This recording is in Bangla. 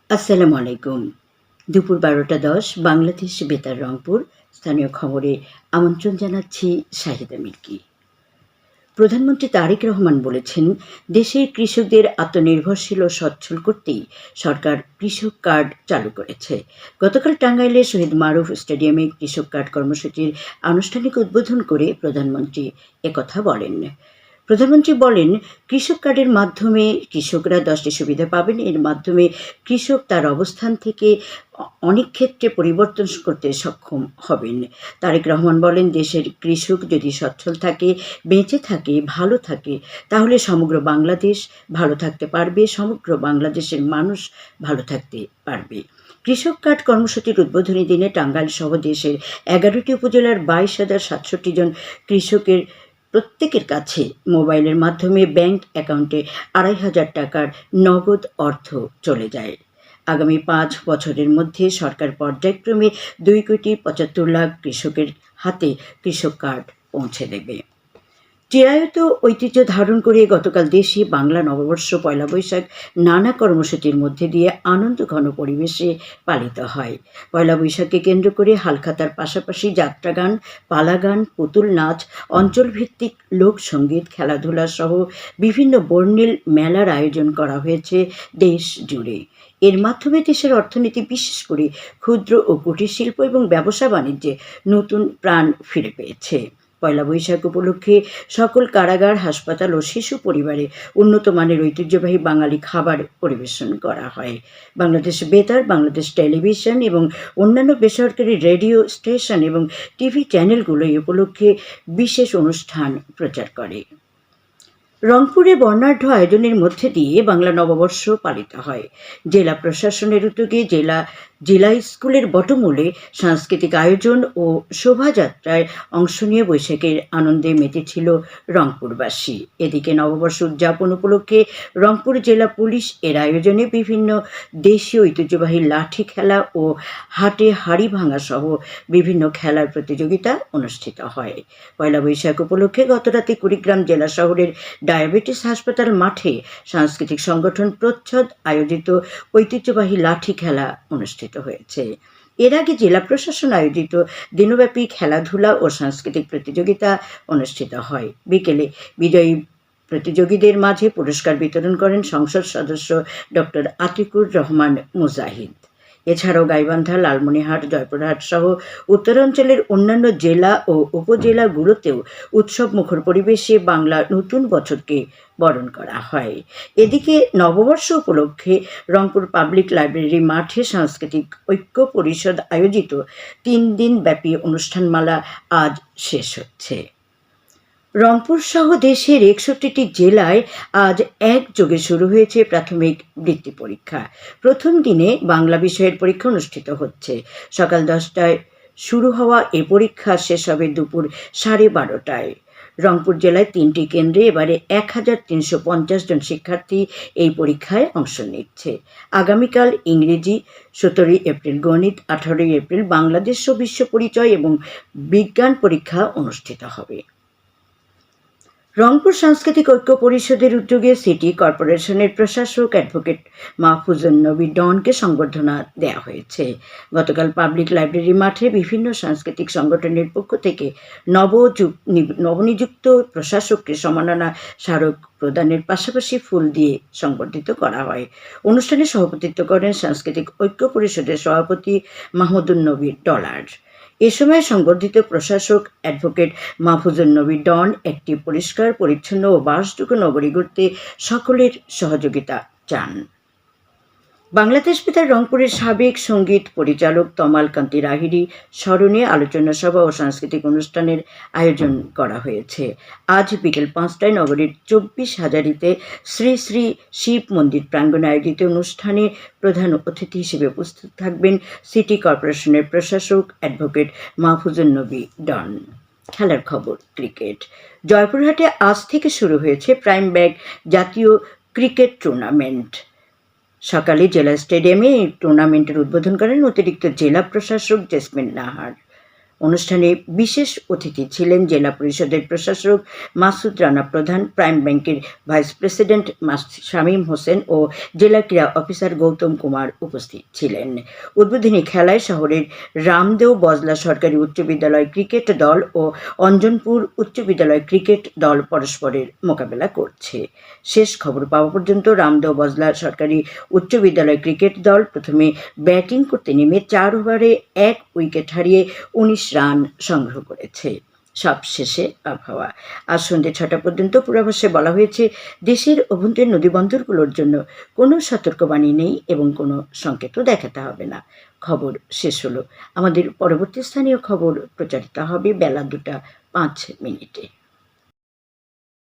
আসসালামু আলাইকুম। দুপুর ১২টা ১০ বাংলাদেশ বেতার রংপুর। স্থানীয় খবরে আমন্ত্রণ জানাচ্ছি শাহিদা মিল্কি। প্রধানমন্ত্রী তারেক রহমান বলেছেন, দেশের কৃষকদের আত্মনির্ভরশীল ও সচ্ছল করতেই সরকার কৃষক কার্ড চালু করেছে। গতকাল টাঙ্গাইলে শহীদ মারুফ স্টেডিয়ামে কৃষক কার্ড কর্মসূচির আনুষ্ঠানিক উদ্বোধন করে প্রধানমন্ত্রী একথা বলেন। প্রধানমন্ত্রী বলেন, কৃষক কার্ডের মাধ্যমে কৃষকরা 10টি সুবিধা পাবেন। এর মাধ্যমে কৃষক তার অবস্থান থেকে অনেক ক্ষেত্রে পরিবর্তন করতে সক্ষম হবেন। তারেক রহমান বলেন, দেশের কৃষক যদি সচ্ছল থাকে, বেঁচে থাকে, ভালো থাকে, তাহলে সমগ্র বাংলাদেশ ভালো থাকতে পারবে, সমগ্র বাংলাদেশের মানুষ ভালো থাকতে পারবে। কৃষক কার্ড কর্মসূচির উদ্বোধনী দিনে টাঙ্গাইল সহ দেশের 11টি উপজেলার 22,067 জন কৃষকের প্রত্যেকের কাছে মোবাইলের মাধ্যমে ব্যাংক অ্যাকাউন্টে 2,500 টাকার নগদ অর্থ চলে যায়। আগামী 5 বছরের মধ্যে সরকার পর্যায়ক্রমে 2,75,00,000 কৃষকের হাতে কৃষক কার্ড পৌঁছে দেবে। চিরায়ত ঐতিহ্য ধারণ করে গতকাল দেশে বাংলা নববর্ষ পয়লা বৈশাখ নানা কর্মসূচির মধ্যে দিয়ে আনন্দঘন পরিবেশে পালিত হয়। পয়লা বৈশাখকে কেন্দ্র করে হালখাতার পাশাপাশি যাত্রাগান, পালাগান, পুতুল নাচ, অঞ্চলভিত্তিক লোকসঙ্গীত, খেলাধুলা সহ বিভিন্ন বর্ণিল মেলার আয়োজন করা হয়েছে দেশ জুড়ে। এর মাধ্যমে দেশের অর্থনীতি, বিশেষ করে ক্ষুদ্র ও কুটির শিল্প এবং ব্যবসা বাণিজ্যে নতুন প্রাণ ফিরে পেয়েছে। পয়লা বৈশাখ উপলক্ষে সকল কারাগার, হাসপাতাল ও শিশু পরিবারে উন্নত মানের ঐতিহ্যবাহী বাঙালি খাবার পরিবেশন করা হয়। বাংলাদেশ বেতার, বাংলাদেশ টেলিভিশন এবং অন্যান্য বেসরকারি রেডিও স্টেশন এবং টিভি চ্যানেলগুলো এই উপলক্ষে বিশেষ অনুষ্ঠান প্রচার করে। রংপুরে বর্ণাঢ্য আয়োজনের মধ্যে দিয়ে বাংলা নববর্ষ পালিত হয়। জেলা প্রশাসনের উদ্যোগে জেলা স্কুলের বটমূলে সাংস্কৃতিক আয়োজন ও শোভাযাত্রায় অংশ নিয়ে বৈশাখের আনন্দে মেতেছিল রংপুরবাসী। এদিকে নববর্ষ উদযাপন উপলক্ষে রংপুর জেলা পুলিশ এর আয়োজনে বিভিন্ন দেশীয় ঐতিহ্যবাহী লাঠি খেলা ও হাটে হাড়ি ভাঙা সহ বিভিন্ন খেলার প্রতিযোগিতা অনুষ্ঠিত হয়। পয়লা বৈশাখ উপলক্ষে গতরাতে কুড়িগ্রাম জেলা শহরের ডায়াবেটিস হাসপাতাল মাঠে সাংস্কৃতিক সংগঠন প্রচ্ছদ আয়োজিত ঐতিহ্যবাহী লাঠি খেলা অনুষ্ঠিত হয়েছে। এর আগে জেলা প্রশাসন আয়োজিত দিনব্যাপী খেলাধুলা ও সাংস্কৃতিক প্রতিযোগিতা অনুষ্ঠিত হয়। বিকেলে বিজয়ী প্রতিযোগীদের মাঝে পুরস্কার বিতরণ করেন সংসদ সদস্য ডক্টর আতিকুর রহমান মুজাহিদ। এছাড়াও গাইবান্ধা, লালমনিরহাট, জয়পুরহাট সহ উত্তরাঞ্চলের অন্যান্য জেলা ও উপজেলাগুলোতেও উৎসবমুখর পরিবেশে বাংলা নতুন বছরকে বরণ করা হয়। এদিকে নববর্ষ উপলক্ষে রংপুর পাবলিক লাইব্রেরি মাঠে সাংস্কৃতিক ঐক্য পরিষদ আয়োজিত 3 দিন ব্যাপী অনুষ্ঠানমালা আজ শেষ হচ্ছে। রংপুর সহ দেশের 61টি জেলায় আজ একযোগে শুরু হয়েছে প্রাথমিক বৃত্তি পরীক্ষা। প্রথম দিনে বাংলা বিষয়ের পরীক্ষা অনুষ্ঠিত হচ্ছে। সকাল 10টায় শুরু হওয়া এ পরীক্ষা শেষ হবে দুপুর 12:30টায়। রংপুর জেলায় 3টি কেন্দ্রে এবারে 1,350 জন শিক্ষার্থী এই পরীক্ষায় অংশ নিচ্ছে। আগামীকাল ইংরেজি, 17 এপ্রিল গণিত, 18 এপ্রিল বাংলাদেশ ও বিশ্ব পরিচয় এবং বিজ্ঞান পরীক্ষা অনুষ্ঠিত হবে। রংপুর সাংস্কৃতিক ঐক্য পরিষদের উদ্যোগে সিটি কর্পোরেশনের প্রশাসক অ্যাডভোকেট মাহফুজুন নবী ডনকে সংবর্ধনা দেওয়া হয়েছে। গতকাল পাবলিক লাইব্রেরি মাঠে বিভিন্ন সাংস্কৃতিক সংগঠনের পক্ষ থেকে নবনিযুক্ত প্রশাসককে সম্মাননা স্মারক প্রদানের পাশাপাশি ফুল দিয়ে সংবর্ধিত করা হয়। অনুষ্ঠানে সভাপতিত্ব করেন সাংস্কৃতিক ঐক্য পরিষদের সভাপতি মাহমুদুন নবী ডলার। এ সময় সংবর্ধিত প্রশাসক অ্যাডভোকেট মাহফুজুন নবী ডন একটি পরিষ্কার, পরিচ্ছন্ন ও বাসযোগ্য নগরী গড়তে সকলের সহযোগিতা চান। বাংলাদেশ বেতার রংপুরের সাবেক সঙ্গীত পরিচালক তমাল কান্তি রাহিরি স্মরণে আলোচনা সভা ও সাংস্কৃতিক অনুষ্ঠানের আয়োজন করা হয়েছে। আজ বিকেল 5টায় নগরীর 24 হাজারিতে শ্রী শ্রী শিব মন্দির প্রাঙ্গণে আয়োজিত অনুষ্ঠানে প্রধান অতিথি হিসেবে উপস্থিত থাকবেন সিটি কর্পোরেশনের প্রশাসক অ্যাডভোকেট মাহফুজুন নবী ডন। খেলার খবর, ক্রিকেট। জয়পুরহাটে আজ থেকে শুরু হয়েছে প্রাইম ব্যাগ জাতীয় ক্রিকেট টুর্নামেন্ট। সকালে জেলা স্টেডিয়ামে এই টুর্নামেন্টের উদ্বোধন করেন অতিরিক্ত জেলা প্রশাসক জেসমিন নাহার। অনুষ্ঠানে বিশেষ অতিথি ছিলেন জেলা পরিষদের প্রশাসক মাসুদ রানা প্রধান, প্রাইম ব্যাংকের ভাইস প্রেসিডেন্ট শামীম হোসেন ও জেলা ক্রীড়া অফিসার গৌতম কুমার উপস্থিত ছিলেন। উদ্বোধনী খেলায় শহরের রামদেও বজলা সরকারি উচ্চ বিদ্যালয় ক্রিকেট দল ও অঞ্জনপুর উচ্চ বিদ্যালয় ক্রিকেট দল পরস্পরের মোকাবেলা করছে। শেষ খবর পাওয়া পর্যন্ত রামদেও বজলা সরকারি উচ্চ বিদ্যালয় ক্রিকেট দল প্রথমে ব্যাটিং করতে নেমে 4 ওভারে 1 উইকেট হারিয়ে 19 রান সংগ্রহ করেছে। সবশেষে আবহাওয়া। আজ সন্ধ্যে 6টা পর্যন্ত পূর্বাভাসে বলা হয়েছে, দেশের অভ্যন্তরীণ নদীবন্দরগুলোর জন্য কোনো সতর্কবাণী নেই এবং কোনো সংকেতও দেখাতে হবে না। খবর শেষ হলো। আমাদের পরবর্তী স্থানীয় খবর প্রচারিত হবে বেলা 2টা 5 মিনিটে।